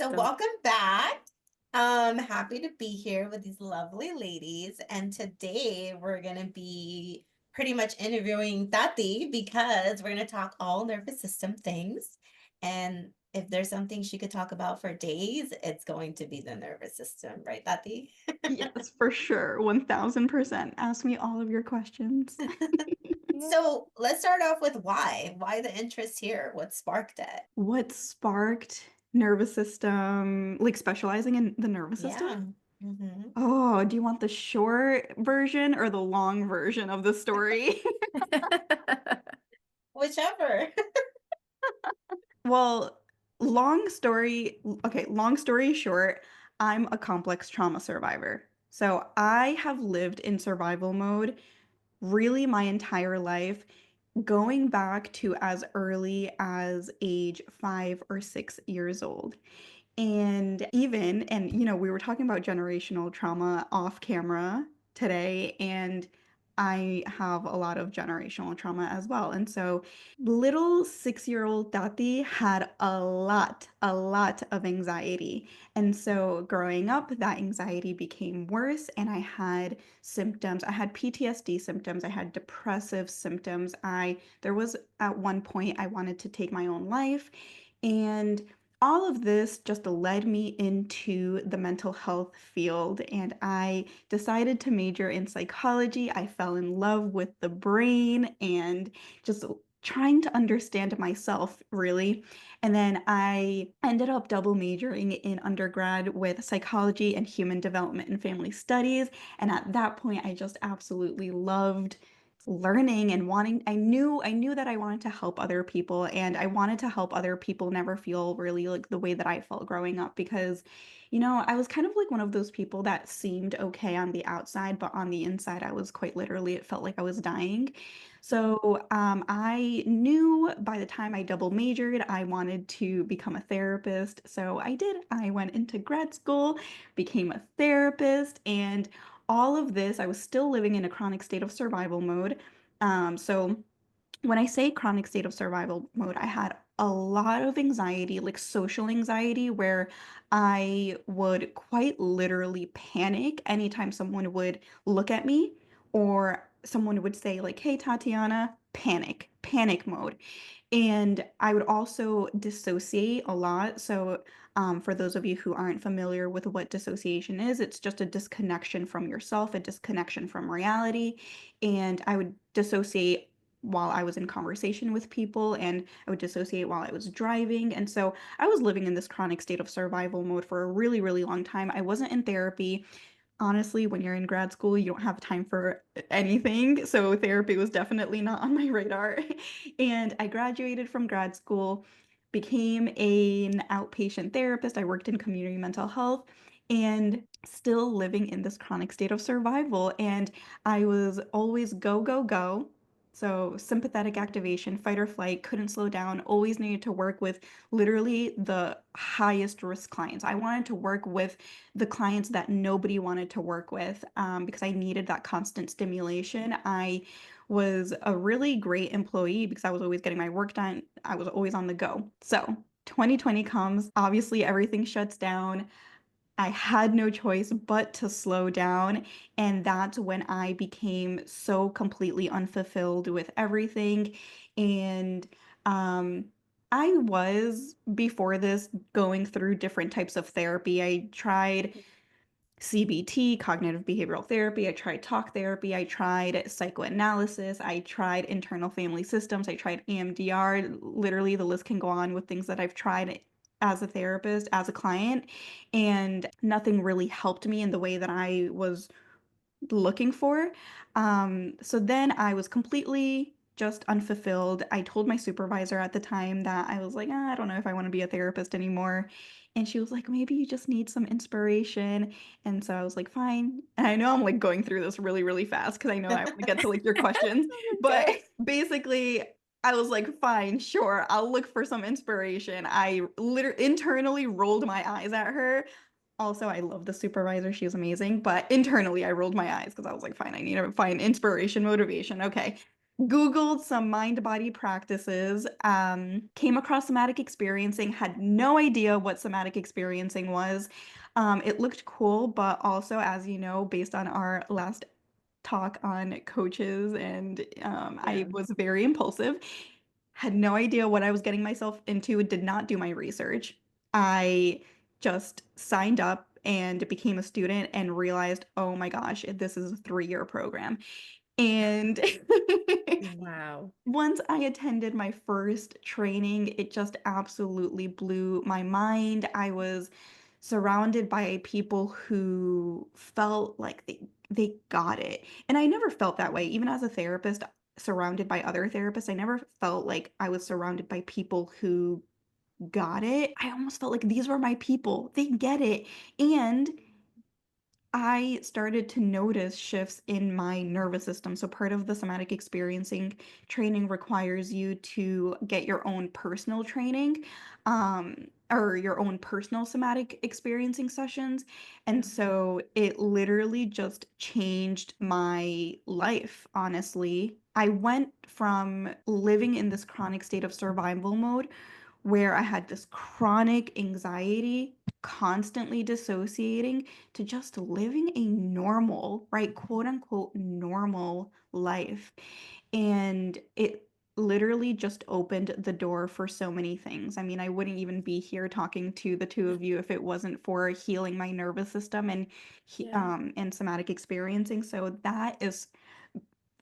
So welcome back. Happy to be here with these lovely ladies. And today we're gonna be pretty much interviewing Tati because we're gonna talk all nervous system things. And if there's something she could talk about for days, it's going to be the nervous system, right, Tati? Yes, for sure. 1000%. Ask me all of your questions. Yeah. So let's start off with why. Why the interest here? What sparked it? What sparked nervous system, like specializing in the nervous system? Yeah. Hmm. Oh, do you want the short version or the long version of the story? Whichever. Well, long story short, I'm a complex trauma survivor. So I have lived in survival mode really my entire life, going back to as early as age 5 or 6 years old. And we were talking about generational trauma off camera today, and I have a lot of generational trauma as well. And so little 6-year-old Tati had a lot of anxiety. And so growing up, that anxiety became worse, and I had symptoms. I had PTSD symptoms, I had depressive symptoms. There was at one point I wanted to take my own life. And all of this just led me into the mental health field, and I decided to major in psychology. I fell in love with the brain and just trying to understand myself, really. And then I ended up double majoring in undergrad with psychology and human development and family studies. And at that point, I just absolutely loved learning and wanting. I knew that I wanted to help other people, and I wanted to help other people never feel really like the way that I felt growing up, because I was kind of like one of those people that seemed okay on the outside, but on the inside I was quite literally, it felt like I was dying. So I knew by the time I double majored I wanted to become a therapist, so I did. I went into grad school, became a therapist, and all of this, I was still living in a chronic state of survival mode. So when I say chronic state of survival mode, I had a lot of anxiety, like social anxiety, where I would quite literally panic anytime someone would look at me or someone would say, like, "Hey, Tatiana," panic mode. And I would also dissociate a lot. So, for those of you who aren't familiar with what dissociation is, it's just a disconnection from yourself, a disconnection from reality. And I would dissociate while I was in conversation with people, and I would dissociate while I was driving. And so I was living in this chronic state of survival mode for a really, really long time. I wasn't in therapy. Honestly, when you're in grad school, you don't have time for anything. So therapy was definitely not on my radar. And I graduated from grad school, became an outpatient therapist. I worked in community mental health and still living in this chronic state of survival. And I was always go, go, go. So sympathetic activation, fight or flight, couldn't slow down, always needed to work with literally the highest risk clients. I wanted to work with the clients that nobody wanted to work with, because I needed that constant stimulation. I was a really great employee because I was always getting my work done. I was always on the go. So 2020 comes, obviously everything shuts down. I had no choice but to slow down. And that's when I became so completely unfulfilled with everything. And I was, before this, going through different types of therapy. I tried CBT, cognitive behavioral therapy. I tried talk therapy. I tried psychoanalysis. I tried internal family systems. I tried EMDR. Literally, the list can go on with things that I've tried as a therapist, as a client, and nothing really helped me in the way that I was looking for. So then I was completely just unfulfilled. I told my supervisor at the time that I was like, I don't know if I want to be a therapist anymore. And she was like, maybe you just need some inspiration. And so I was like, fine. And I know I'm like going through this really, really fast because I know I want to get to like your questions. But Okay. basically, I was like, fine, sure, I'll look for some inspiration. I literally internally rolled my eyes at her. Also, I love the supervisor. She was amazing. But internally, I rolled my eyes because I was like, fine, I need to find inspiration, motivation. Okay. Googled some mind body practices, came across somatic experiencing, had no idea what somatic experiencing was. It looked cool, but also, as you know, based on our last talk on coaches, and I Yeah. was very impulsive, had no idea what I was getting myself into, did not do my research. I just signed up and became a student and realized, oh my gosh, this is a 3-year program. And Wow. once I attended my first training, it just absolutely blew my mind. I was surrounded by people who felt like they got it. And I never felt that way. Even as a therapist, surrounded by other therapists, I never felt like I was surrounded by people who got it. I almost felt like these were my people. They get it. And I started to notice shifts in my nervous system. So, part of the somatic experiencing training requires you to get your own personal training, or your own personal somatic experiencing sessions. And so, it literally just changed my life, honestly. I went from living in this chronic state of survival mode where I had this chronic anxiety, constantly dissociating, to just living a normal, right, quote unquote, normal life. And it literally just opened the door for so many things. I mean, I wouldn't even be here talking to the two of you if it wasn't for healing my nervous system and Yeah. and somatic experiencing. So that is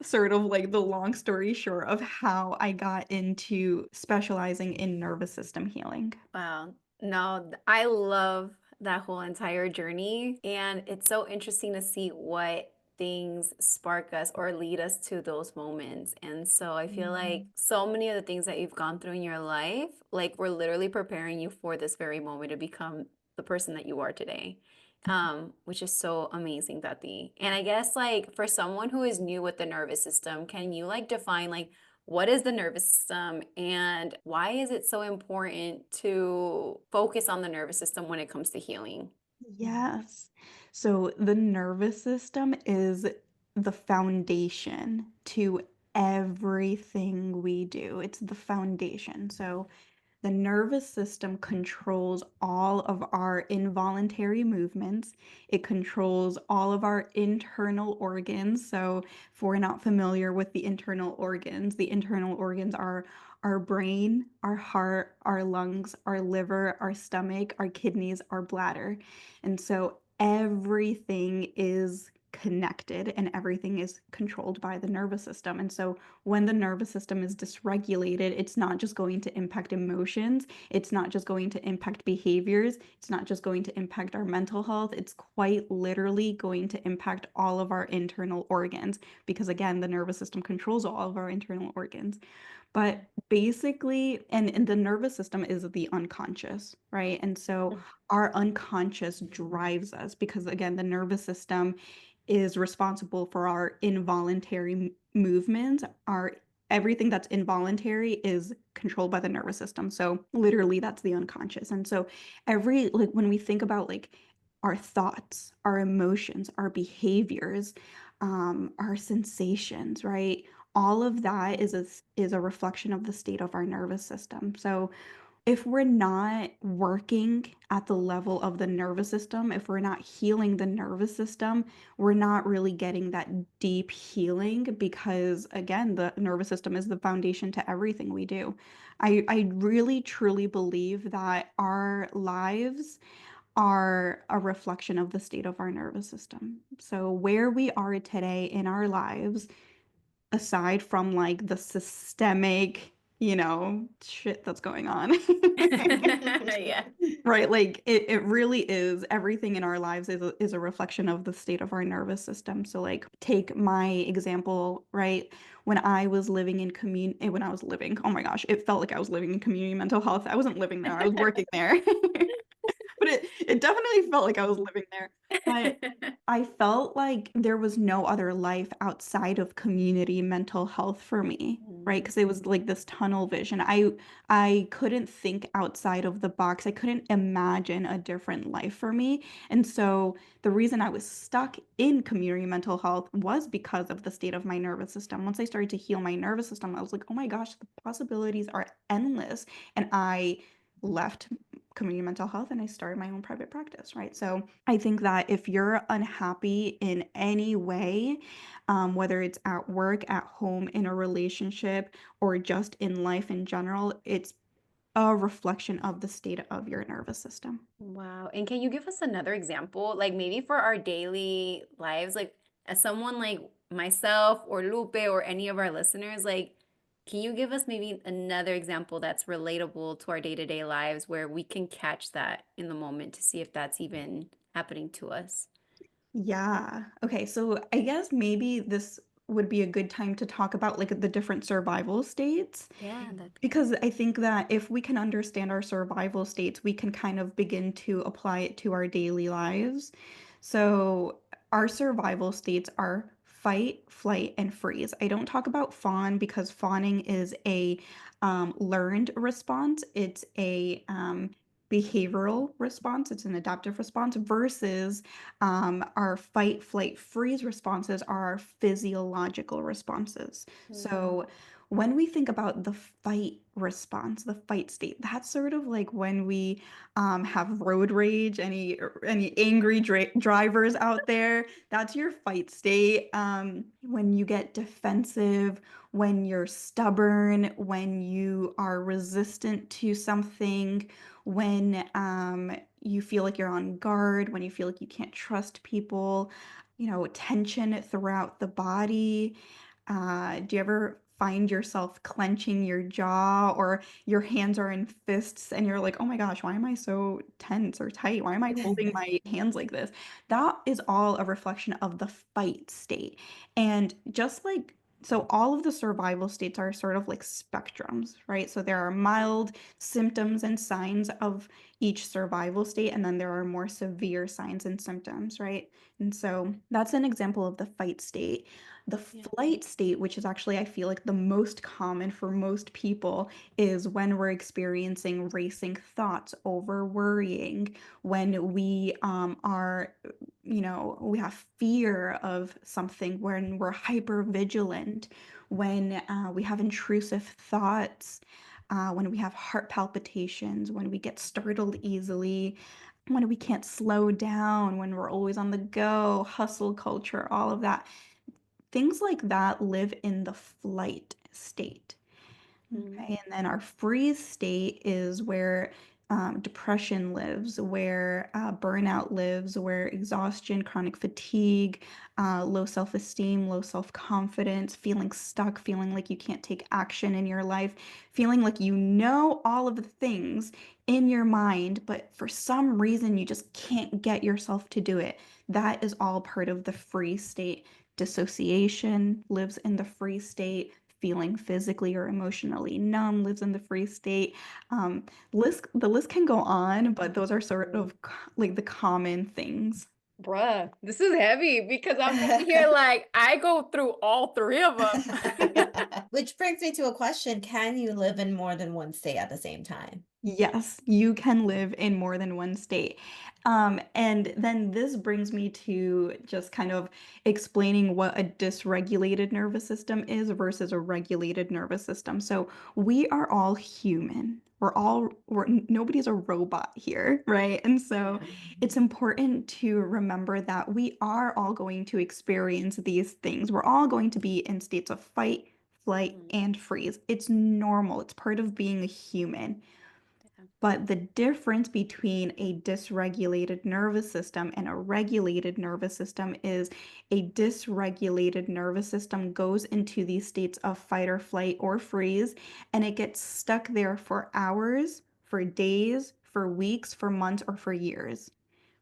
sort of like the long story short of how I got into specializing in nervous system healing. Wow. No, I love that whole entire journey. And it's so interesting to see what things spark us or lead us to those moments. And so I feel like Mhm. so many of the things that you've gone through in your life, like we're literally preparing you for this very moment to become the person that you are today. Which is so amazing, Tati. And I guess like for someone who is new with the nervous system, can you like define like what is the nervous system and why is it so important to focus on the nervous system when it comes to healing? Yes. So the nervous system is the foundation to everything we do. It's the foundation. So the nervous system controls all of our involuntary movements. It controls all of our internal organs. So, if we're not familiar with the internal organs are our brain, our heart, our lungs, our liver, our stomach, our kidneys, our bladder. And so, everything is connected and everything is controlled by the nervous system. And so, when the nervous system is dysregulated, it's not just going to impact emotions, it's not just going to impact behaviors, it's not just going to impact our mental health, it's quite literally going to impact all of our internal organs because, again, the nervous system controls all of our internal organs. But basically, and the nervous system is the unconscious, right? And so our unconscious drives us because, again, the nervous system is responsible for our involuntary movements. Our Everything that's involuntary is controlled by the nervous system. So literally that's the unconscious. And so every like when we think about like our thoughts, our emotions, our behaviors, our sensations, right? All of that is a reflection of the state of our nervous system. So if we're not working at the level of the nervous system, if we're not healing the nervous system, we're not really getting that deep healing because, again, the nervous system is the foundation to everything we do. I really truly believe that our lives are a reflection of the state of our nervous system. So, where we are today in our lives, aside from like the systemic, shit that's going on. Yeah. Right, like it really is everything in our lives is a reflection of the state of our nervous system. So like take my example, right? When I was living, oh my gosh, it felt like I was living in community mental health. I wasn't living there, I was working there. But it definitely felt like I was living there. But I felt like there was no other life outside of community mental health for me, right? Mm, Because it was like this tunnel vision. I couldn't think outside of the box. I couldn't imagine a different life for me. And so the reason I was stuck in community mental health was because of the state of my nervous system. Once I started to heal my nervous system, I was like, oh my gosh, the possibilities are endless. And I left community mental health and I started my own private practice, right? So I think that if you're unhappy in any way, whether it's at work, at home, in a relationship, or just in life in general, it's a reflection of the state of your nervous system. wow. And can you give us another example? Like maybe for our daily lives, like as someone like myself or Lupe or any of our listeners, like can you give us maybe another example that's relatable to our day-to-day lives where we can catch that in the moment to see if that's even happening to us? Yeah. Okay. So I guess maybe this would be a good time to talk about like the different survival states. Yeah, that could. Because I think that if we can understand our survival states, we can kind of begin to apply it to our daily lives. So, our survival states are fight, flight, and freeze. I don't talk about fawn because fawning is a learned response, it's a behavioral response, it's an adaptive response, versus our fight, flight, freeze responses are our physiological responses. Mm, So, when we think about the fight response, the fight state, that's sort of like when we have road rage. Any angry drivers out there? That's your fight state. When you get defensive, when you're stubborn, when you are resistant to something, when you feel like you're on guard, when you feel like you can't trust people, tension throughout the body. Do you ever find yourself clenching your jaw or your hands are in fists and you're like, oh my gosh, why am I so tense or tight? Why am I holding my hands like this? That is all a reflection of the fight state. And just like, so all of the survival states are sort of like spectrums, right? So there are mild symptoms and signs of each survival state, and then there are more severe signs and symptoms, right? And so that's an example of the fight state. The yeah. flight state, which is actually, I feel like, the most common for most people, is when we're experiencing racing thoughts, over worrying, when we we have fear of something, when we're hyper vigilant, when we have intrusive thoughts, when we have heart palpitations, when we get startled easily, when we can't slow down, when we're always on the go, hustle culture, all of that. Things like that live in the flight state. Mm, Okay, and then our freeze state is where depression lives, where burnout lives, where exhaustion, chronic fatigue, low self-esteem, low self-confidence, feeling stuck, feeling like you can't take action in your life, feeling like you know all of the things in your mind, but for some reason you just can't get yourself to do it. That is all part of the freeze state. Dissociation lives in the freeze state. Feeling physically or emotionally numb lives in the freeze state. Um, the list can go on, but those are sort mm. of like the common things. Bruh, this is heavy because I'm sitting here like I go through all three of them. Which brings me to a question. Can you live in more than one state at the same time? Yes, you can live in more than one state. And then this brings me to just kind of explaining what a dysregulated nervous system is versus a regulated nervous system. So we are all human. Nobody's a robot here, right? And so Yeah. it's important to remember that we are all going to experience these things. We're all going to be in states of fight, flight, Mm, and freeze. It's normal. It's part of being a human. yeah. But the difference between a dysregulated nervous system and a regulated nervous system is a dysregulated nervous system goes into these states of fight or flight or freeze, and it gets stuck there for hours, for days, for weeks, for months, or for years,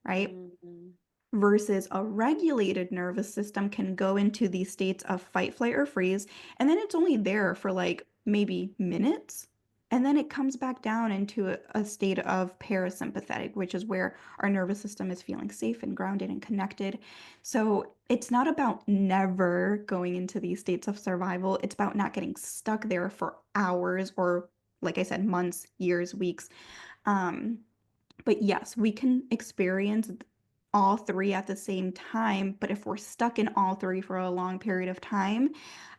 right? Mm, Versus a regulated nervous system can go into these states of fight, flight, or freeze, and then it's only there for like maybe minutes, And then it comes back down into a state of parasympathetic, which is where our nervous system is feeling safe and grounded and connected. So it's not about never going into these states of survival. It's about not getting stuck there for hours or, like I said, months, years, weeks. Um, but yes, we can experience all three at the same time. But if we're stuck in all three for a long period of time,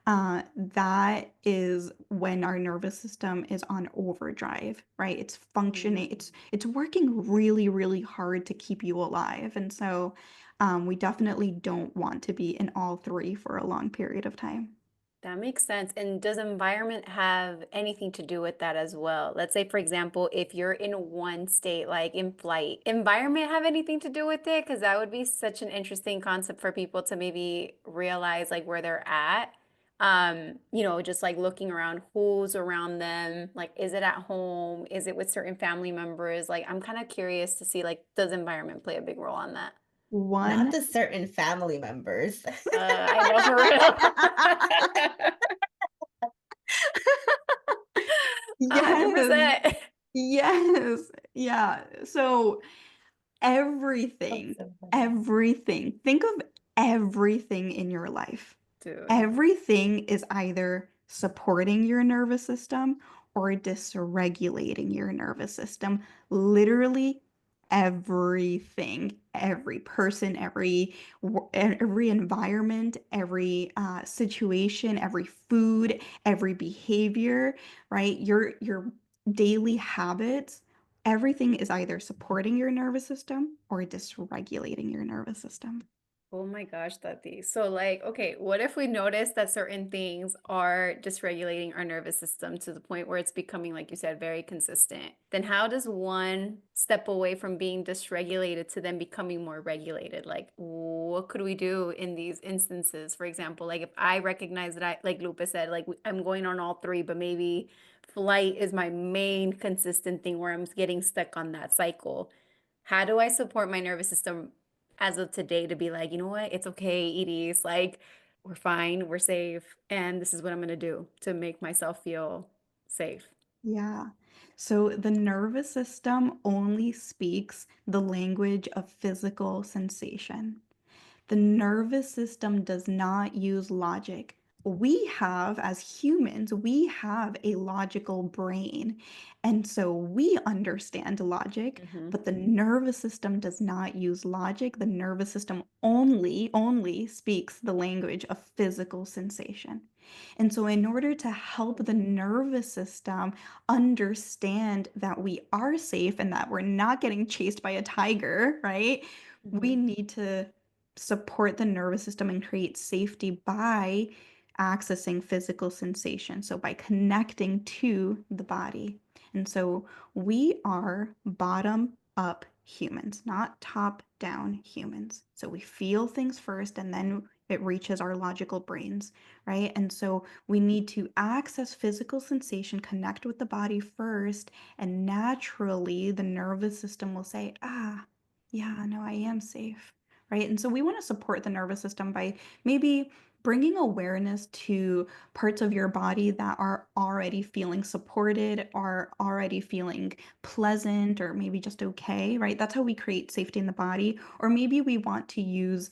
that is when our nervous system is on overdrive, right? It's functioning, it's working really, really hard to keep you alive. And so we definitely don't want to be in all three for a long period of time. That makes sense. And does environment have anything to do with that as well? Let's say, for example, if you're in one state, like in flight, environment have anything to do with it? Because that would be such an interesting concept for people to maybe realize like where they're at. Just like looking around, who's around them, like is it at home? Is it with certain family members? Like I'm kind of curious to see like does environment play a big role on that? Not One. the certain family members. I know for real. Yes. 100%. Yes. Yeah. So That's everything, so funny. everything. Think of everything in your life. Dude. Everything is either supporting your nervous system or dysregulating your nervous system. Literally everything, every person, every environment, every situation, every food, every behavior, right? Your daily habits, everything is either supporting your nervous system or dysregulating your nervous system. Oh my gosh, Tati. So, like, okay, what if we notice that certain things are dysregulating our nervous system to the point where it's becoming, like you said, very consistent? Then how does one step away from being dysregulated to then becoming more regulated? Like, what could we do in these instances? For example, like if I recognize that like Lupe said, like I'm going on all three, but maybe flight is my main consistent thing where I'm getting stuck on that cycle. How do I support my nervous system as of today to be like, you know what, it's okay, Edie's like, we're fine, we're safe, and this is what I'm gonna do to make myself feel safe. Yeah. So the nervous system only speaks the language of physical sensation. The nervous system does not use logic. We have, as humans, we have a logical brain. And so we understand logic, Mm-hmm. but the nervous system does not use logic. The nervous system only speaks the language of physical sensation. And so, in order to help the nervous system understand that we are safe and that we're not getting chased by a tiger, right? We Mm-hmm. need to support the nervous system and create safety by accessing physical sensation. So, by connecting to the body. And so, we are bottom up humans, not top down humans. So, we feel things first and then it reaches our logical brains, right? And so, we need to access physical sensation, connect with the body first, and naturally the nervous system will say, ah, yeah, no, I am safe, right? And so we want to support the nervous system by maybe bringing awareness to parts of your body that are already feeling supported, are already feeling pleasant, or maybe just okay, right? That's how we create safety in the body. Or maybe we want to use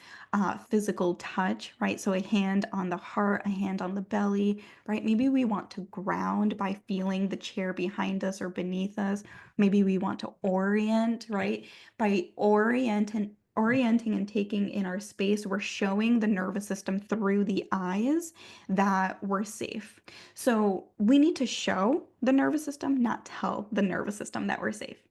physical touch, right? So a hand on the heart, a hand on the belly, right? Maybe we want to ground by feeling the chair behind us or beneath us. Maybe we want to orient, right? By orienting and taking in our space, we're showing the nervous system through the eyes that we're safe. So we need to show the nervous system, not tell the nervous system that we're safe.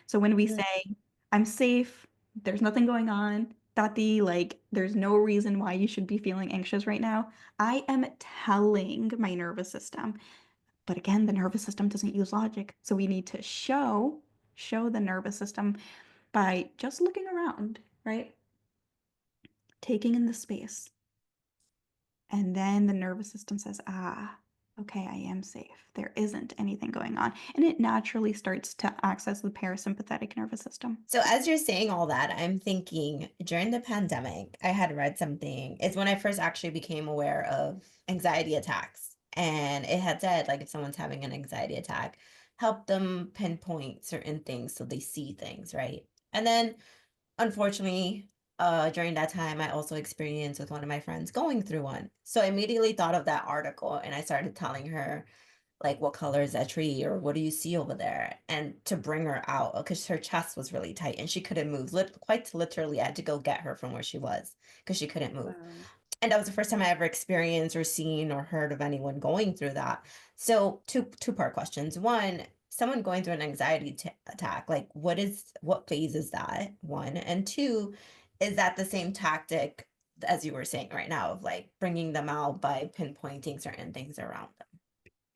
So when we Mm. say, I'm safe, there's nothing going on, Tati, like there's no reason why you should be feeling anxious right now, I am telling my nervous system. But again, the nervous system doesn't use logic. So we need to show the nervous system by just looking around, right? Taking in the space. And then the nervous system says, ah, okay, I am safe. There isn't anything going on. And it naturally starts to access the parasympathetic nervous system. So as you're saying all that, I'm thinking during the pandemic, I had read something. It's when I first actually became aware of anxiety attacks. And it had said, like, if someone's having an anxiety attack, help them pinpoint certain things so they see things, right? And then unfortunately, during that time, I also experienced with one of my friends going through one. So I immediately thought of that article and I started telling her, like, what color is that tree or what do you see over there? And to bring her out because her chest was really tight and she couldn't move. Quite literally, I had to go get her from where she was because she couldn't move. Wow. And that was the first time I ever experienced or seen or heard of anyone going through that. So two-part questions. One, someone going through an anxiety attack, like what phase is that? One. And two, is that the same tactic as you were saying right now of like bringing them out by pinpointing certain things around them?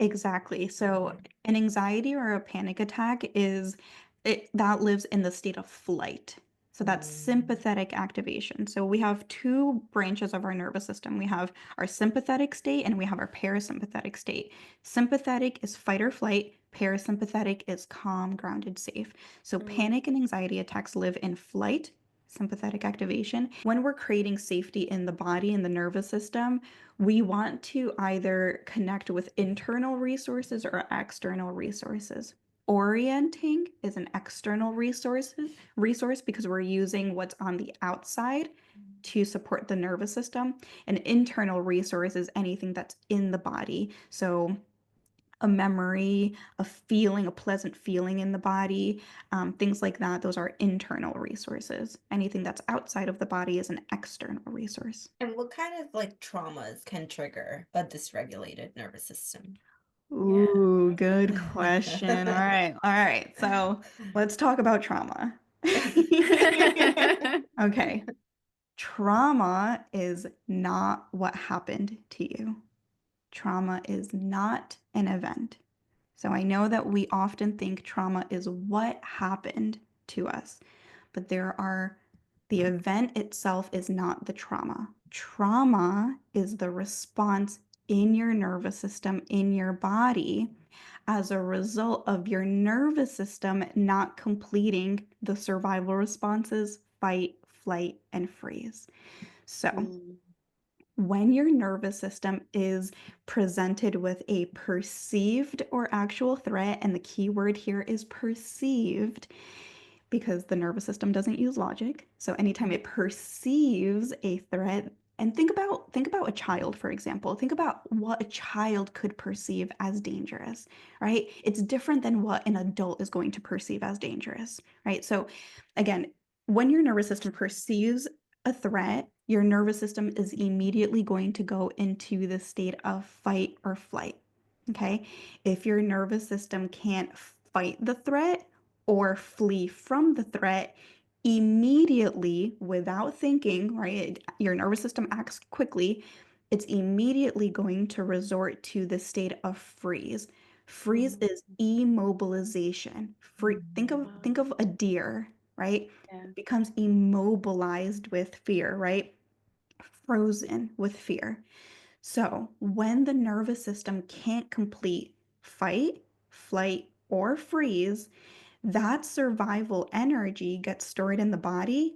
Exactly. So Mhm. an anxiety or a panic attack is it that lives in the state of flight. So that's Mm, sympathetic activation. So we have two branches of our nervous system. We have our sympathetic state and we have our parasympathetic state. Sympathetic is fight or flight, parasympathetic is calm, grounded, safe. So Mm. panic and anxiety attacks live in flight, sympathetic activation. When we're creating safety in the body and the nervous system, we want to either connect with internal resources or external resources. Orienting is an external resource because we're using what's on the outside to support the nervous system. An internal resource is anything that's in the body. So a memory, a feeling, a pleasant feeling in the body, things like that. Those are internal resources. Anything that's outside of the body is an external resource. And what kind of like traumas can trigger a dysregulated nervous system? Yeah. Ooh, good question. All right. All right. So let's talk about trauma. Okay. Trauma is not what happened to you. Trauma is not an event. So I know that we often think trauma is what happened to us, but the event itself is not the trauma. Trauma is the response in your nervous system, in your body, as a result of your nervous system not completing the survival responses fight, flight, and freeze. So, Mm. when your nervous system is presented with a perceived or actual threat, and the key word here is perceived, because the nervous system doesn't use logic. So anytime it perceives a threat, and think about a child, for example. Think about what a child could perceive as dangerous, right? It's different than what an adult is going to perceive as dangerous, right? So again, when your nervous system perceives a threat, your nervous system is immediately going to go into the state of fight or flight. Okay? If your nervous system can't fight the threat, or flee from the threat immediately without thinking, right? Your nervous system acts quickly. It's immediately going to resort to the state of freeze. Freeze Mm, is immobilization. Think of a deer, right? Yeah. It becomes immobilized with fear, right? Frozen with fear. So, when the nervous system can't complete fight, flight, or freeze, that survival energy gets stored in the body.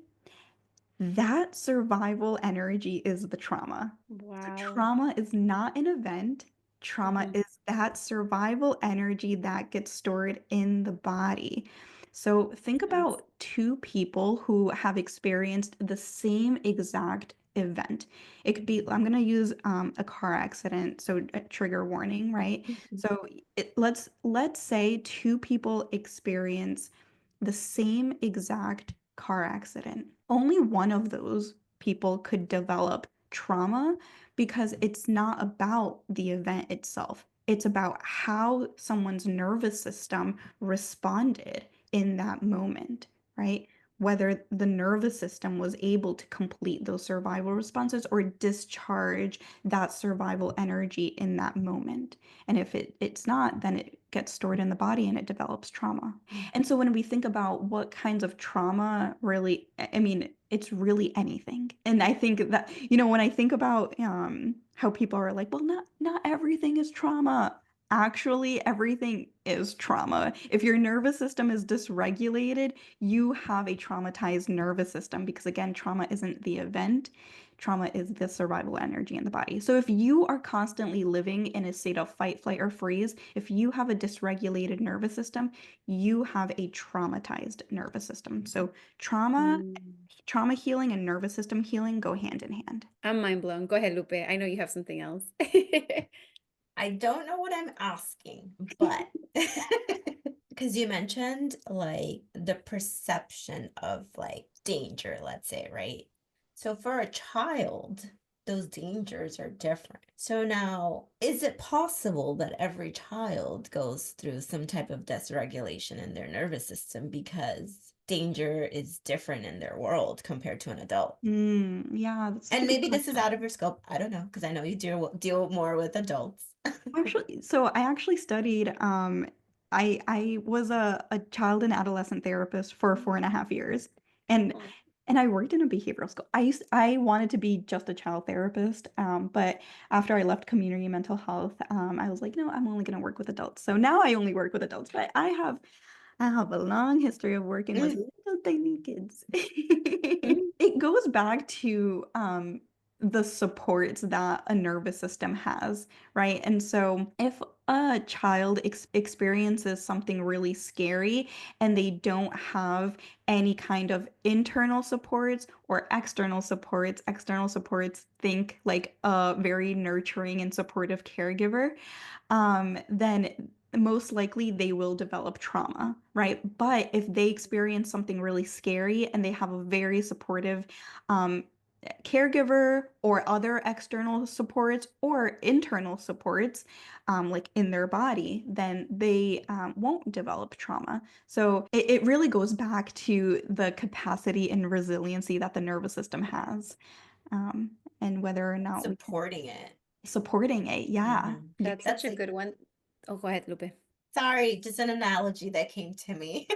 That survival energy is the trauma. So Wow. trauma is not an event. Trauma Mhm. is that survival energy that gets stored in the body. So think Yes. about two people who have experienced the same exact event. It could be, I'm going to use a car accident, so a trigger warning, right? Mhm. So let's say two people experience the same exact car accident. Only one of those people could develop trauma because it's not about the event itself. It's about how someone's nervous system responded in that moment, right? Whether the nervous system was able to complete those survival responses or discharge that survival energy in that moment. And if it's not, then it gets stored in the body and it develops trauma. And so when we think about what kinds of trauma really, I mean, it's really anything. And I think that, when I think about how people are like, well, not everything is trauma. Actually, everything is trauma. If your nervous system is dysregulated, you have a traumatized nervous system because again, trauma isn't the event. trauma is the survival energy in the body. So if you are constantly living in a state of fight, flight, or freeze, if you have a dysregulated nervous system, you have a traumatized nervous system. So trauma healing and nervous system healing go hand in hand. I'm mind blown. Go ahead, Lupe. I know you have something else. I don't know what I'm asking, but because you mentioned like the perception of like danger, let's say, right? So for a child, those dangers are different. So now, is it possible that every child goes through some type of dysregulation in their nervous system because danger is different in their world compared to an adult? Yeah, that's such And a good maybe this is question. out of your scope. I don't know, because I know you deal more with adults. Actually, so I actually studied, I was a child and adolescent therapist for 4.5 years. And Oh. and I worked in a behavioral school. I wanted to be just a child therapist, but after I left community mental health, I was like, no, I'm only going to work with adults. So now I only work with adults, but I have a long history of working with Mm, little tiny kids. Mhm. It goes back to the supports that a nervous system has, right? And so if a child experiences something really scary and they don't have any kind of internal supports or external supports, think like a very nurturing and supportive caregiver, then most likely they will develop trauma, right? But if they experience something really scary and they have a very supportive um, caregiver or other external supports or internal supports, like in their body, then they won't develop trauma. So it really goes back to the capacity and resiliency that the nervous system has, um, and whether or not we can supporting it. supporting it. Yeah. Mhm. Yeah. That's such That's a like, good one. Oh, go ahead, Lupe. sorry, just an analogy that came to me.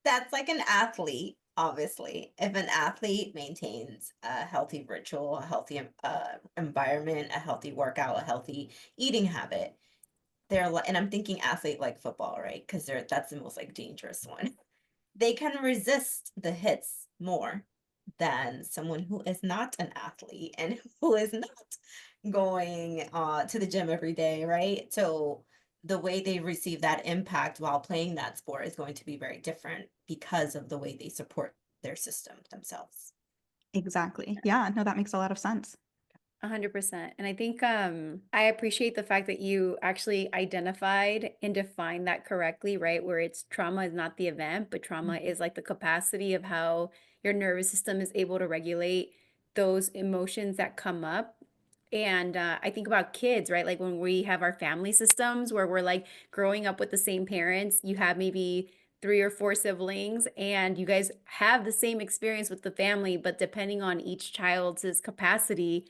That's like an athlete, obviously. If an athlete maintains a healthy ritual, a healthy environment, a healthy workout, a healthy eating habit, they're like, and I'm thinking athlete like football, right? Because that's the most like dangerous one. They can resist the hits more than someone who is not an athlete and who is not going to the gym every day, right? So the way they receive that impact while playing that sport is going to be very different because of the way they support their system themselves. Exactly. Yeah, no, that makes a lot of sense. 100%. And I think I appreciate the fact that you actually identified and defined that correctly, right? Where it's trauma is not the event, but trauma is like the capacity of how your nervous system is able to regulate those emotions that come up. And I think about kids, right? Like when we have our family systems where we're like growing up with the same parents, you have maybe 3 or 4 siblings, and you guys have the same experience with the family, but depending on each child's capacity,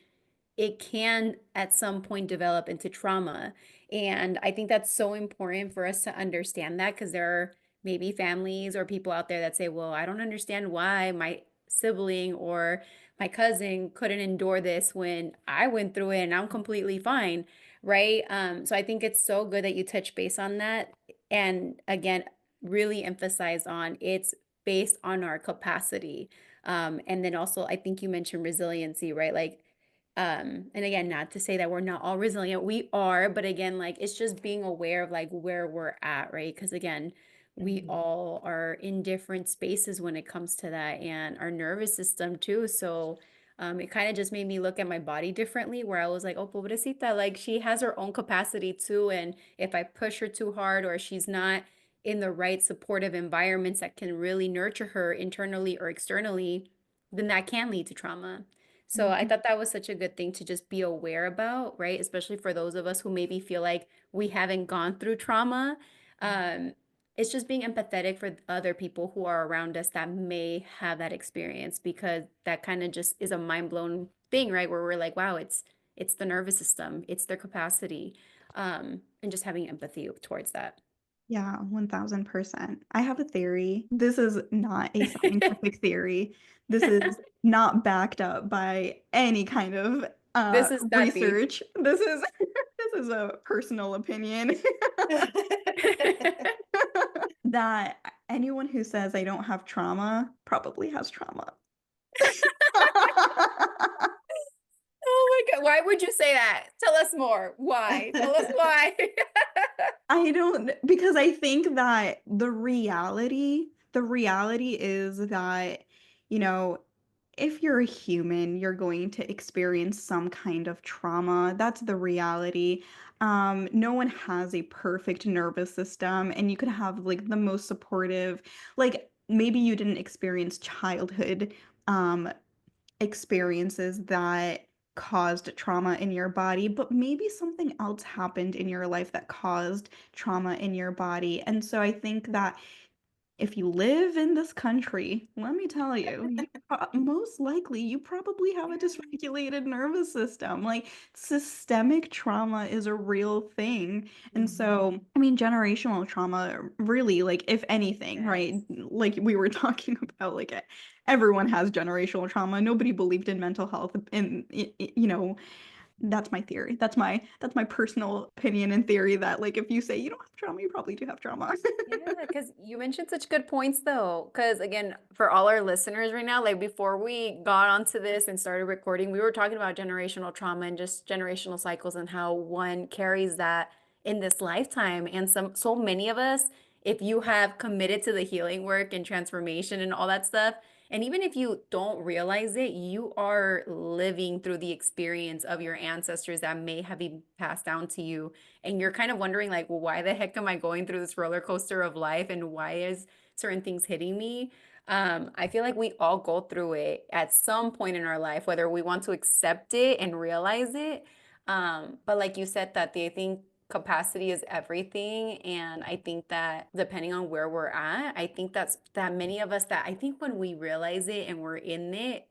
it can at some point develop into trauma. And I think that's so important for us to understand that, because there are maybe families or people out there that say, well, I don't understand why my sibling or my cousin couldn't endure this when I went through it and I'm completely fine. Right. So I think it's so good that you touch base on that. And again, really emphasize on it's based on our capacity. And then also, I think you mentioned resiliency, right? Like, and again, not to say that we're not all resilient, we are, but again, like it's just being aware of like where we're at, right? Because again, we Mhm. all are in different spaces when it comes to that, and our nervous system too. So it kind of just made me look at my body differently, where I was like, oh, pobrecita, like she has her own capacity too. And if I push her too hard, or she's not in the right supportive environments that can really nurture her internally or externally, then that can lead to trauma. So I Mhm. thought that was such a good thing to just be aware about, right? Especially for those of us who maybe feel like we haven't gone through trauma. Um, it's just being empathetic for other people who are around us that may have that experience, because that kind of just is a mind blown thing, right? Where we're like, wow, it's the nervous system, it's their capacity, and just having empathy towards that. Yeah, 1000%. I have a theory. This is not a scientific theory. This is not backed up by any kind of This is Tati. research. This is this is a personal opinion. That anyone who says I don't have trauma probably has trauma. Why would you say that? Tell us more. Why? Tell us why. I don't, because I think that the reality is that, you know, if you're a human, you're going to experience some kind of trauma. That's the reality. No one has a perfect nervous system, and you could have like the most supportive, like maybe you didn't experience childhood um experiences that caused trauma in your body, but maybe something else happened in your life that caused trauma in your body. And so I think that if you live in this country, let me tell you, most likely you probably have a dysregulated nervous system. Like systemic trauma is a real thing. And so, I mean, generational trauma, really, like if anything, right? Yes. Like we were talking about, like everyone has generational trauma. Nobody believed in mental health, and that's my theory. That's my personal opinion and theory that like if you say you don't have trauma, you probably do have trauma. Yeah, because you mentioned such good points though. Because again, for all our listeners right now, like before we got onto this and started recording, we were talking about generational trauma and just generational cycles and how one carries that in this lifetime. And so many of us, if you have committed to the healing work and transformation and all that stuff, and even if you don't realize it, you are living through the experience of your ancestors that may have been passed down to you, and you're kind of wondering like, well, why the heck am I going through this roller coaster of life, and why is certain things hitting me? I feel like we all go through it at some point in our life, whether we want to accept it and realize it. But like you said, that I think capacity is everything. And I think that depending on where we're at, I think that many of us, that I think when we realize it and we're in it,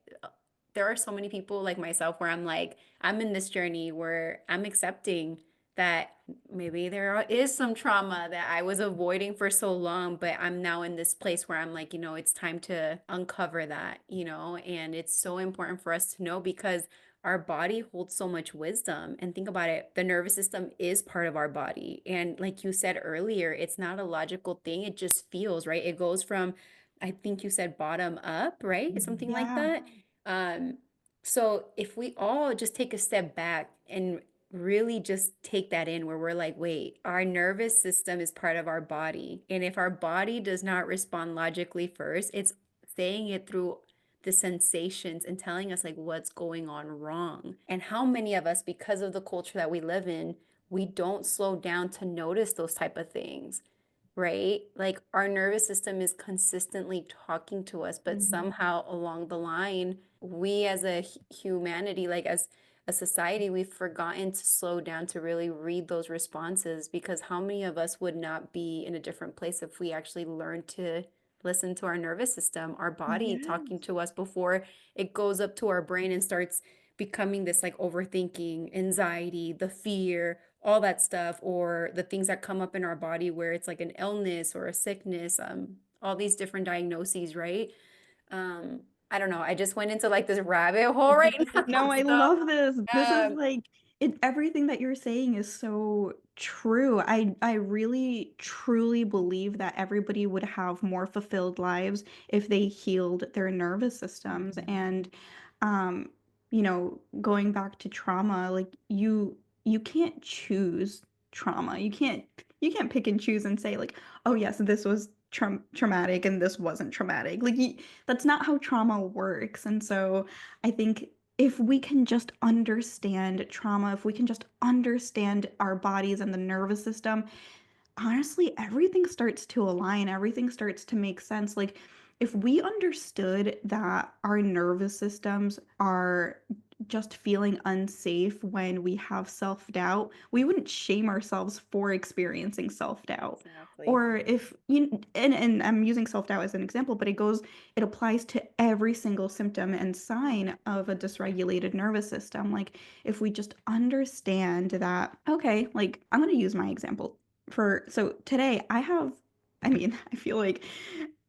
there are so many people like myself where I'm like, I'm in this journey where I'm accepting that maybe is some trauma that I was avoiding for so long, but I'm now in this place where I'm like, it's time to uncover that, and it's so important for us to know because our body holds so much wisdom. And think about it, the nervous system is part of our body. And like you said earlier, it's not a logical thing, it just feels, right? It goes from, I think you said bottom up, right? Something like Yeah. that. Um, so if we all just take a step back and really just take that in, where we're like, wait, our nervous system is part of our body. And if our body does not respond logically first, it's saying it through the sensations and telling us like what's going on wrong. And how many of us, because of the culture that we live in, we don't slow down to notice those type of things, right? Like our nervous system is consistently talking to us, but somehow along the line, we as a humanity, like as a society, we've forgotten to slow down to really read those responses, because how many of us would not be in a different place if we actually learned to listen to our nervous system, our body talking Yes. to us before it goes up to our brain and starts becoming this like overthinking, anxiety, the fear, all that stuff, or the things that come up in our body where it's like an illness or a sickness, all these different diagnoses, right? Um, I don't know. I just went into like this rabbit hole right now. No, I So, love this. This is um, like everything that you're saying is so true. I really truly believe that everybody would have more fulfilled lives if they healed their nervous systems. And um, going back to trauma, like you can't choose trauma. You can't pick and choose and say like, "Oh yes, this was traumatic and this wasn't traumatic." Like that's not how trauma works. And so I think if we can just understand trauma, if we can just understand our bodies and the nervous system, honestly, everything starts to align, everything starts to make sense. Like, if we understood that our nervous systems are just feeling unsafe when we have self doubt, we wouldn't shame ourselves for experiencing self doubt. exactly. Or if you, and I'm using self doubt as an example, but it applies to every single symptom and sign of a dysregulated nervous system. Like, if we just understand that, okay, like I'm going to use my example so today I feel like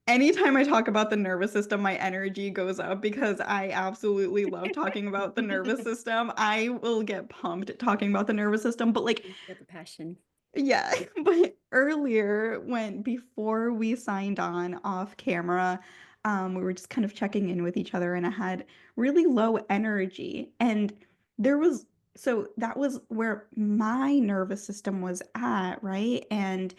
anytime I talk about the nervous system, my energy goes up because I absolutely love talking about the nervous system. I will get pumped talking about the nervous system, but like, You got the passion. yeah, but earlier before we signed on off camera, we were just kind of checking in with each other and I had really low energy and there was So that was where my nervous system was at, right? And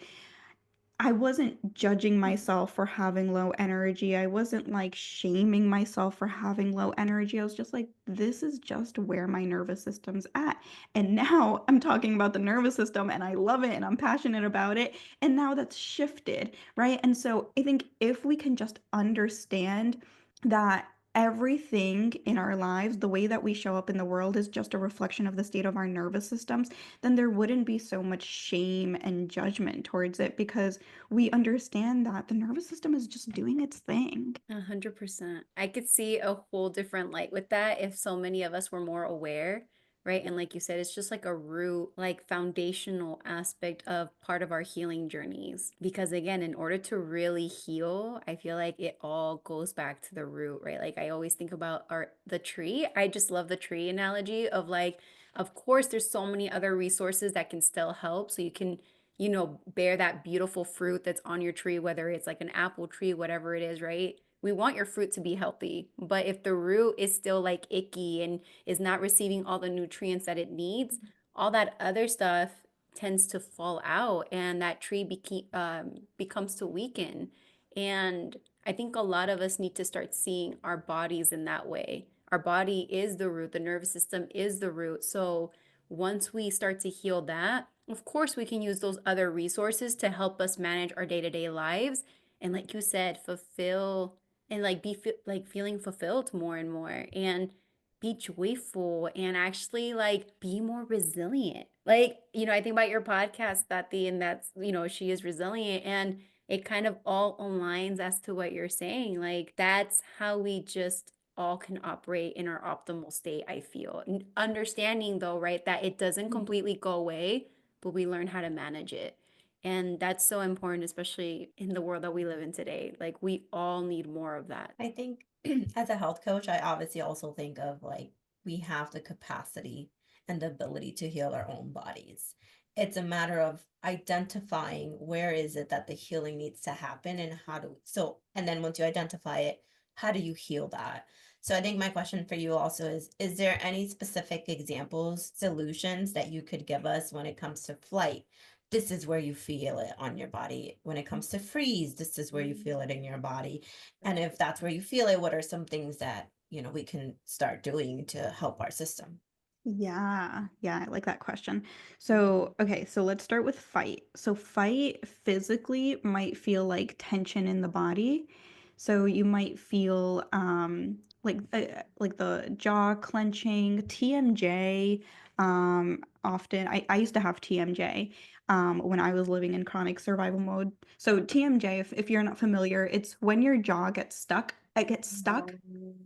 I wasn't judging myself for having low energy. I wasn't like shaming myself for having low energy. I was just like, this is just where my nervous system's at. And now I'm talking about the nervous system and I love it and I'm passionate about it. And now that's shifted, right? And so I think if we can just understand that everything in our lives, the way that we show up in the world is just a reflection of the state of our nervous systems, then there wouldn't be so much shame and judgment towards it because we understand that the nervous system is just doing its thing. 100%. I could see a whole different light with that if so many of us were more aware, right? And like you said, it's just like a root, like foundational aspect of part of our healing journeys. Because again, in order to really heal, I feel like it all goes back to the root, right? Like I always think about the tree. I just love the tree analogy of like, of course, there's so many other resources that can still help. So you can bear that beautiful fruit that's on your tree, whether it's like an apple tree, whatever it is, right? We want your fruit to be healthy. But if the root is still like icky and is not receiving all the nutrients that it needs, all that other stuff tends to fall out and that tree becomes to weaken. And I think a lot of us need to start seeing our bodies in that way. Our body is the root, the nervous system is the root. So once we start to heal that, of course, we can use those other resources to help us manage our day to day lives. And like you said, fulfill and like like feeling fulfilled more and more and be joyful and actually like be more resilient. Like, I think about your podcast, Tati, and she is resilient and it kind of all aligns as to what you're saying. Like, that's how we just all can operate in our optimal state, I feel. Understanding though, right, that it doesn't completely go away, but we learn how to manage it. And that's so important, especially in the world that we live in today. Like, we all need more of that. I think as a health coach, I obviously also think of like we have the capacity and the ability to heal our own bodies. It's a matter of identifying where is it that the healing needs to happen and and then once you identify it, how do you heal that? So I think my question for you also is there any specific examples, solutions that you could give us when it comes to flight? This is where you feel it on your body. When it comes to freeze, this is where you feel it in your body. And if that's where you feel it, what are some things that, we can start doing to help our system? Yeah, yeah, I like that question. So, okay, so let's start with fight. So, fight physically might feel like tension in the body. So, you might feel like the jaw clenching, TMJ. Often, I used to have TMJ when I was living in chronic survival mode. So, TMJ, if you're not familiar, it's when your jaw gets stuck. It gets stuck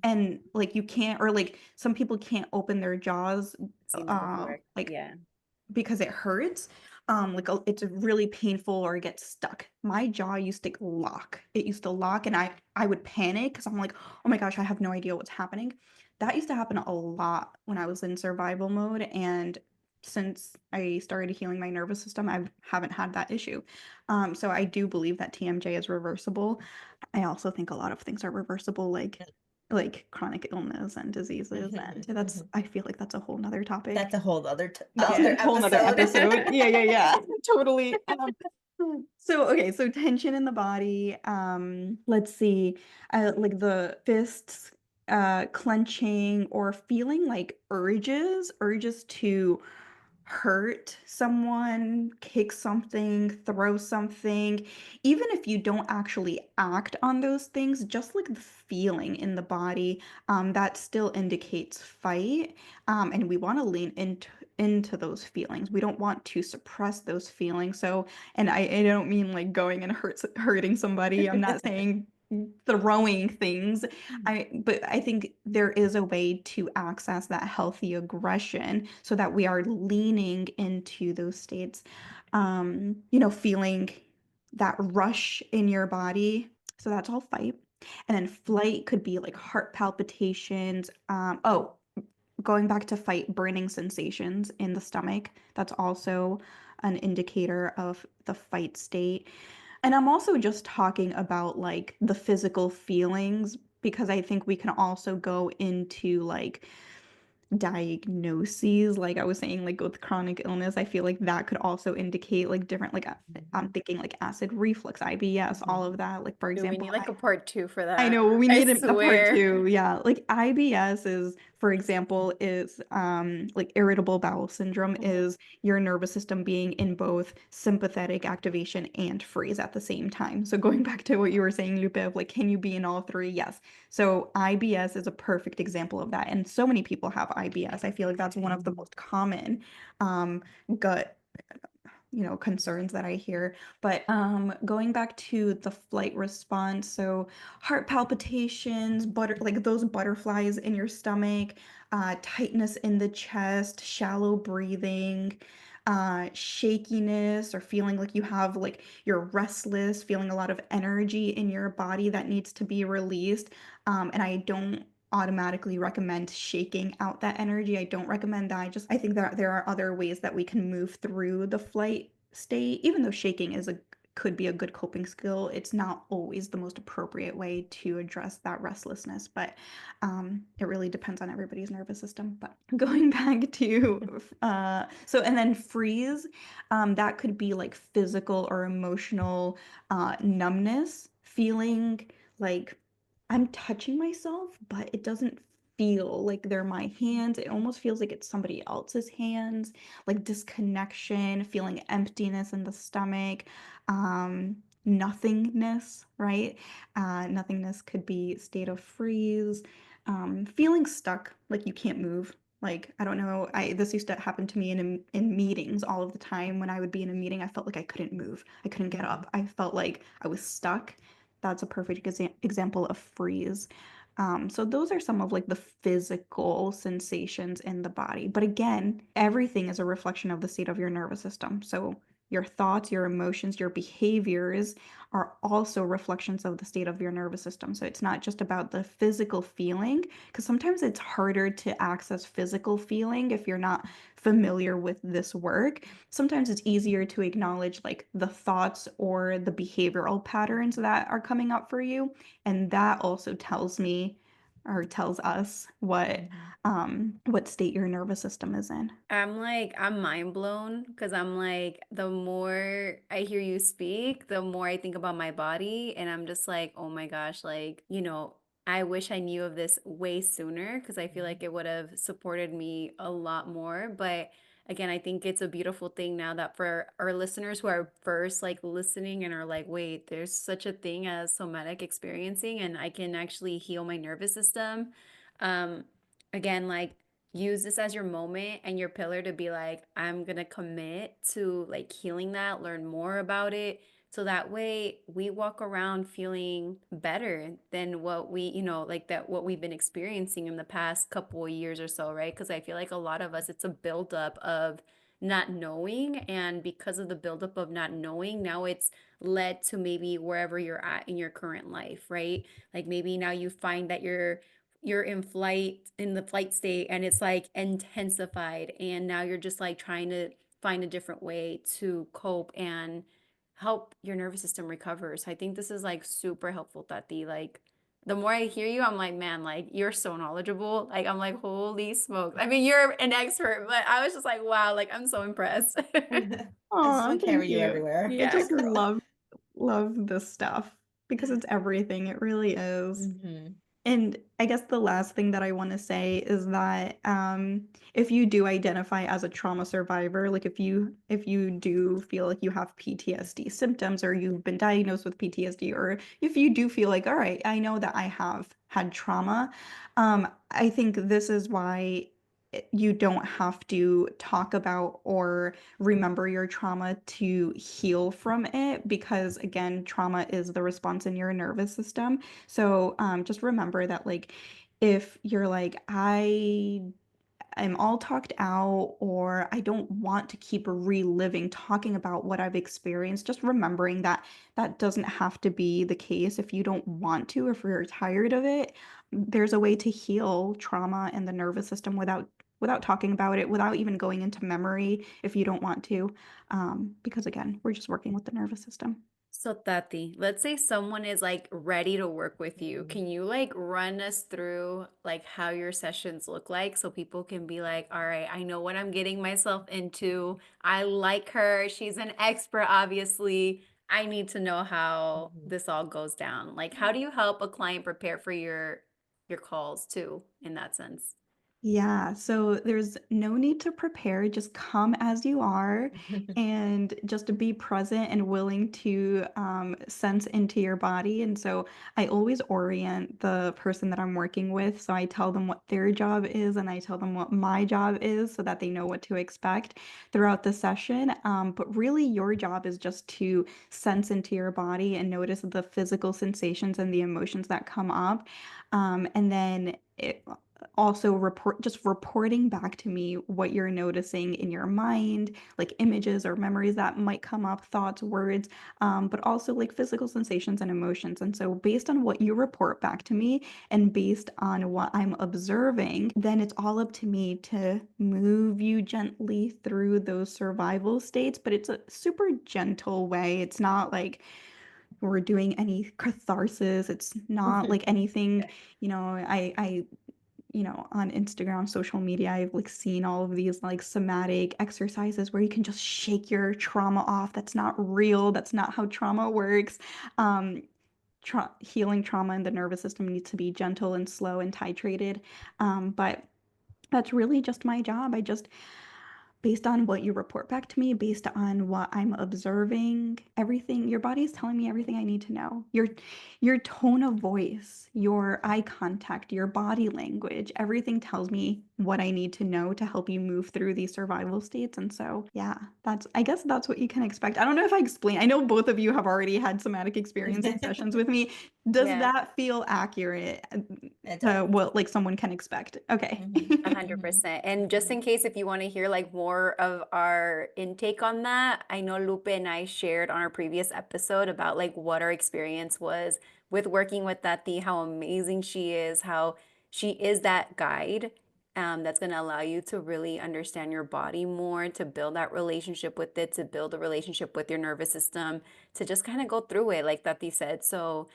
and like you can't or like some people can't open their jaws Seen that before. like Yeah. because it hurts it's really painful or it gets stuck. My jaw used to lock. It used to lock and I would panic because I'm like, oh my gosh, I have no idea what's happening. That used to happen a lot when I was in survival mode, and since I started healing my nervous system, I haven't had that issue. So I do believe that TMJ is reversible. I also think a lot of things are reversible, like chronic illness and diseases, and I feel like that's a whole nother topic. That's a whole That's other a whole nother episode. episode. Yeah, yeah, yeah. Totally. So okay, so tension in the body. Let's see, like the fists clenching or feeling like urges to hurt someone, kick something, throw something, even if you don't actually act on those things, just like the feeling in the body, that still indicates fight. And we want to lean into those feelings. We don't want to suppress those feelings. So, and I don't mean like going and hurting somebody. I'm not saying throwing things. But I think there is a way to access that healthy aggression so that we are leaning into those states. Feeling that rush in your body. So that's all fight. And then flight could be like heart palpitations. Going back to fight, burning sensations in the stomach. That's also an indicator of the fight state. And I'm also just talking about like the physical feelings because I think we can also go into like diagnoses, like I was saying, like with chronic illness, I feel like that could also indicate like different, like I'm thinking like acid reflux, IBS, all Mhm. of that. Like for Do we example, need like a part two for I that? know we I need a part swear. two. Yeah. Like IBS is, for example, is like irritable bowel syndrome Mhm. is your nervous system being in both sympathetic activation and freeze at the same time. So going back to what you were saying, Lupe, of like, can you be in all three? Yes. So IBS is a perfect example of that. And so many people have IBS. I feel like that's one of the most common gut concerns that I hear. But going back to the flight response, so heart palpitations, like those butterflies in your stomach, tightness in the chest, shallow breathing, shakiness, or feeling like you have like you're restless, feeling a lot of energy in your body that needs to be released. And I don't automatically recommend shaking out that energy. I don't recommend that. I think that there are other ways that we can move through the flight state. Even though shaking could be a good coping skill, it's not always the most appropriate way to address that restlessness. But it really depends on everybody's nervous system. But going back to and then freeze, that could be like physical or emotional numbness, feeling like I'm touching myself, but it doesn't feel like they're my hands. It almost feels like it's somebody else's hands, like disconnection, feeling emptiness in the stomach, nothingness, right? Nothingness could be state of freeze, feeling stuck, like you can't move. Like, I don't know, this used to happen to me in meetings all of the time. When I would be in a meeting, I felt like I couldn't move. I couldn't get up. I felt like I was stuck. That's a perfect example of freeze. So those are some of like the physical sensations in the body. But again, everything is a reflection of the state of your nervous system. So your thoughts, your emotions, your behaviors are also reflections of the state of your nervous system. So it's not just about the physical feeling, because sometimes it's harder to access physical feeling if you're not familiar with this work. Sometimes it's easier to acknowledge like the thoughts or the behavioral patterns that are coming up for you. And that also tells me or tells us Mhm. what state your nervous system is in. I'm mind blown because I'm like, the more I hear you speak, the more I think about my body. And I'm just like, oh my gosh, like, I wish I knew of this way sooner because I feel like it would have supported me a lot more. But again, I think it's a beautiful thing now that for our listeners who are first like listening and are like, wait, there's such a thing as somatic experiencing, and I can actually heal my nervous system. Um, Again, like, use this as your moment and your pillar to be like, I'm gonna commit to like healing that, learn more about it. So that way we walk around feeling better than what like that what we've been experiencing in the past couple of years or so, right? Because I feel like a lot of us, it's a buildup of not knowing. And because of the buildup of not knowing, now it's led to maybe wherever you're at in your current life, right? Like maybe now you find that you're in the flight state, and it's like intensified, and now you're just like trying to find a different way to cope and help your nervous system recover. So I think this is like super helpful, Tati. Like, the more I hear you, I'm like, man, like, you're so knowledgeable. Like, I'm like, holy smokes. I mean, you're an expert, but I was just like, wow, like, I'm so impressed. This Oh, will thank carry you you. everywhere. I Yeah, just girl. love this stuff because it's everything. It really is. Mhm. And I guess the last thing that I want to say is that if you do identify as a trauma survivor, like if you do feel like you have PTSD symptoms or you've been diagnosed with PTSD, or if you do feel like, all right, I know that I have had trauma, I think this is why you don't have to talk about or remember your trauma to heal from it, because again, trauma is the response in your nervous system. So just remember that, like, if you're like, I'm all talked out, or I don't want to keep reliving talking about what I've experienced, just remembering that that doesn't have to be the case if you don't want to, if you're tired of it. There's a way to heal trauma and the nervous system without talking about it, without even going into memory if you don't want to. Because again, we're just working with the nervous system. So Tati, let's say someone is like ready to work with you. Mm. Can you like run us through like how your sessions look like so people can be like, all right, I know what I'm getting myself into. I like her. She's an expert, obviously. I need to know how Mhm. this all goes down. Like, how do you help a client prepare for your calls too, in that sense? Yeah, so there's no need to prepare, just come as you are and just to be present and willing to sense into your body. And so I always orient the person that I'm working with. So I tell them what their job is and I tell them what my job is so that they know what to expect throughout the session. But really, your job is just to sense into your body and notice the physical sensations and the emotions that come up. And then also reporting back to me what you're noticing in your mind, like images or memories that might come up, thoughts, words, but also like physical sensations and emotions. And so based on what you report back to me and based on what I'm observing, then it's all up to me to move you gently through those survival states, but it's a super gentle way. It's not like we're doing any catharsis. It's not like anything, on Instagram, social media, I've like seen all of these like somatic exercises where you can just shake your trauma off. That's not real. That's not how trauma works. Um, Healing trauma in the nervous system needs to be gentle and slow and titrated. But that's really just my job. I just based on what you report back to me, based on what I'm observing, everything your body is telling me everything I need to know. Your tone of voice, your eye contact, your body language, everything tells me what I need to know to help you move through these survival states. And so, yeah, that's I guess that's what you can expect. I don't know if I explain. I know both of you have already had somatic experiencing sessions with me. Does Yeah. that feel accurate It to does. what like someone can expect? Okay. Mhm, A hundred mhm, percent. And just mhm. in case if you want to hear like more of our intake on that, I know Lupe and I shared on our previous episode about like what our experience was with working with Tati, how amazing she is, how she is that guide that's going to allow you to really understand your body more, to build that relationship with it, to build a relationship with your nervous system, to just kind of go through it, like Tati said. So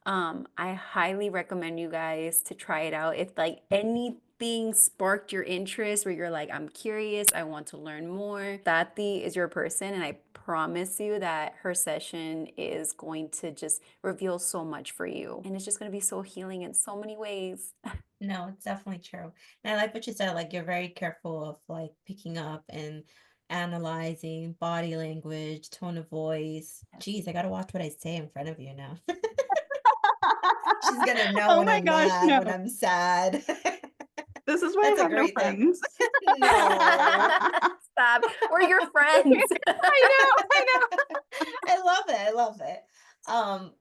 I highly recommend you guys to try it out. If like anything sparked your interest where you're like, I'm curious, I want to learn more, Tati is your person. And I promise you that her session is going to just reveal so much for you. And it's just going to be so healing in so many ways. No, it's definitely true. And I like what you said, like you're very careful of like picking up and analyzing body language, tone of voice. Geez, I gotta watch what I say in front of you now. She's gonna know Oh when my I'm gosh, mad, no. when I'm sad. This is why That's I a have no great thing. friends. No. Stop. We're your friends. I know. I love it. I love it.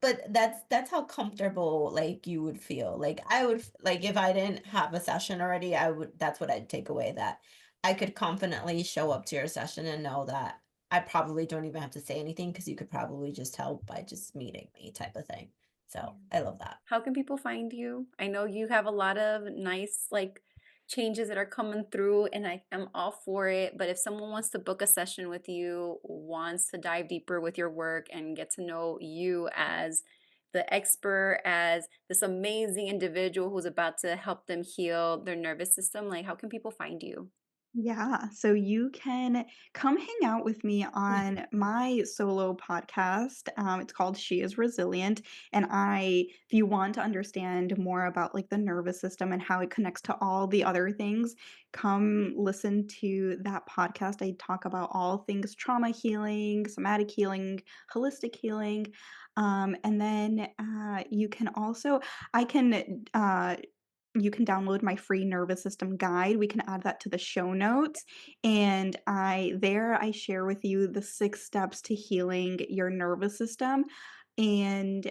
But that's how comfortable like you would feel. Like I would like if I didn't have a session already, I would that's what I'd take away that I could confidently show up to your session and know that I probably don't even have to say anything because you could probably just tell by just meeting me type of thing. So I love that. How can people find you? I know you have a lot of nice like changes that are coming through and I'm all for it. But if someone wants to book a session with you, wants to dive deeper with your work and get to know you as the expert, as this amazing individual who's about to help them heal their nervous system, like how can people find you? Yeah, so you can come hang out with me on my solo podcast. It's called She is Resilient. And if you want to understand more about like the nervous system and how it connects to all the other things, come listen to that podcast. I talk about all things trauma healing, somatic healing, holistic healing. And then I can you can download my free nervous system guide. We can add that to the show notes. And I share with you the 6 steps to healing your nervous system. And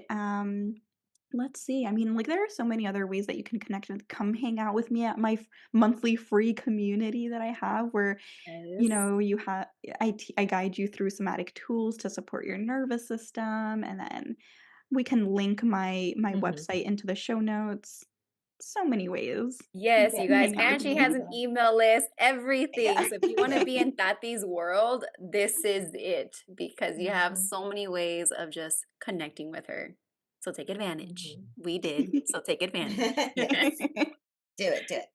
let's see. I mean, like there are so many other ways that you can connect and come hang out with me at my monthly free community that I have where Yes. you have I guide you through somatic tools to support your nervous system and then we can link my Mhm. website into the show notes. so many ways. Yes, get you to guys. hang out And with she me. has an email list, everything. Yeah. So if you want to be in Tati's world, this is it because you have Mhm, so many ways of just connecting with her. So take advantage. mhm. We did. So take advantage. Yes, do it, do it.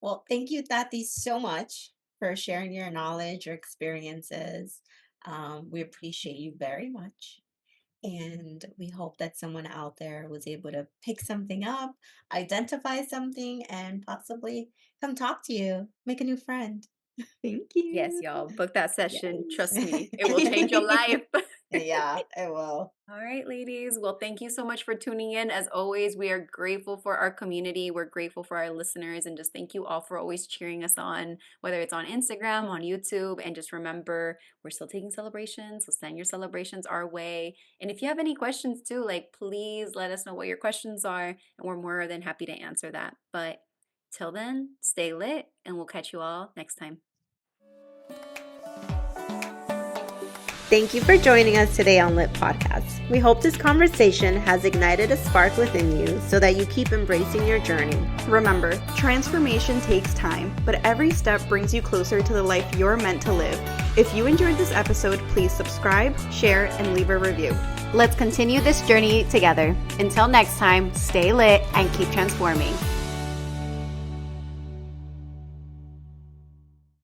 Well, thank you, Tati, so much for sharing your knowledge, your experiences. We appreciate you very much. And we hope that someone out there was able to pick something up, identify something, and possibly come talk to you, make a new friend. Thank Yes, you. y'all. Book that session. Yes. Trust me, it will change your life. Yeah, it will. All right, ladies. Well, thank you so much for tuning in. As always, we are grateful for our community. We're grateful for our listeners. And just thank you all for always cheering us on, whether it's on Instagram, on YouTube. And just remember, we're still taking celebrations. So send your celebrations our way. And if you have any questions too, like please let us know what your questions are. And we're more than happy to answer that. But till then, stay lit and we'll catch you all next time. Thank you for joining us today on LUPE Podcast. We hope this conversation has ignited a spark within you so that you keep embracing your journey. Remember, transformation takes time, but every step brings you closer to the life you're meant to live. If you enjoyed this episode, please subscribe, share, and leave a review. Let's continue this journey together. Until next time, stay lit and keep transforming.